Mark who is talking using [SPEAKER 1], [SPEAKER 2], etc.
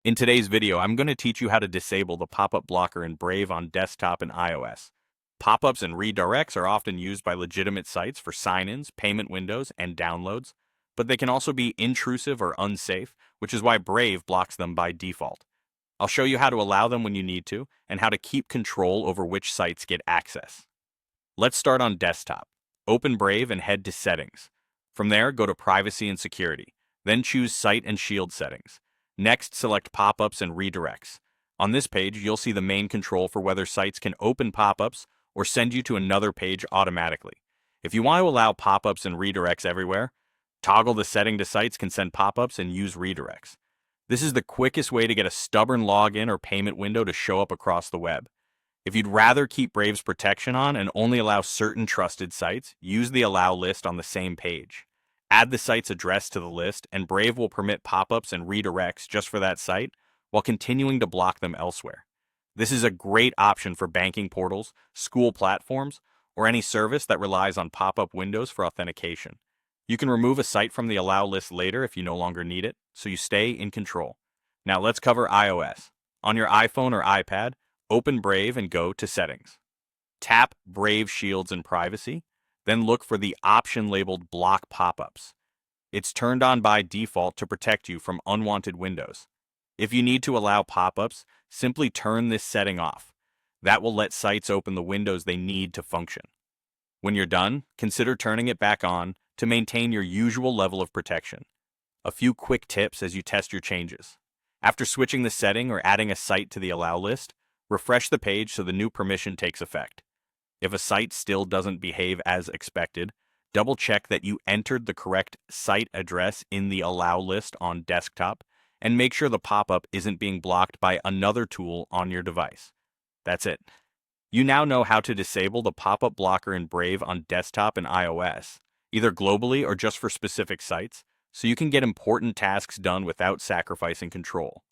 [SPEAKER 1] In today's video, I'm going to teach you how to disable the pop-up blocker in Brave on desktop and iOS. Pop-ups and redirects are often used by legitimate sites for sign-ins, payment windows, and downloads, but they can also be intrusive or unsafe, which is why Brave blocks them by default. I'll show you how to allow them when you need to, and how to keep control over which sites get access. Let's start on desktop. Open Brave and head to Settings. From there, go to Privacy and Security. Then choose Site and Shield settings. Next, select pop-ups and redirects. On this page, you'll see the main control for whether sites can open pop-ups or send you to another page automatically. If you want to allow pop-ups and redirects everywhere, toggle the setting to sites can send pop-ups and use redirects. This is the quickest way to get a stubborn login or payment window to show up across the web. If you'd rather keep Brave's protection on and only allow certain trusted sites, use the Allow list on the same page. Add the site's address to the list, and Brave will permit pop-ups and redirects just for that site, while continuing to block them elsewhere. This is a great option for banking portals, school platforms, or any service that relies on pop-up windows for authentication. You can remove a site from the Allow list later if you no longer need it, so you stay in control. Now let's cover iOS. On your iPhone or iPad, open Brave and go to Settings. Tap Brave Shields and Privacy, then look for the option labeled Block Pop-ups. It's turned on by default to protect you from unwanted windows. If you need to allow pop-ups, simply turn this setting off. That will let sites open the windows they need to function. When you're done, consider turning it back on to maintain your usual level of protection. A few quick tips as you test your changes. After switching the setting or adding a site to the Allow list, refresh the page so the new permission takes effect. If a site still doesn't behave as expected, double-check that you entered the correct site address in the Allow list on desktop, and make sure the pop-up isn't being blocked by another tool on your device. That's it. You now know how to disable the pop-up blocker in Brave on desktop and iOS, either globally or just for specific sites, so you can get important tasks done without sacrificing control.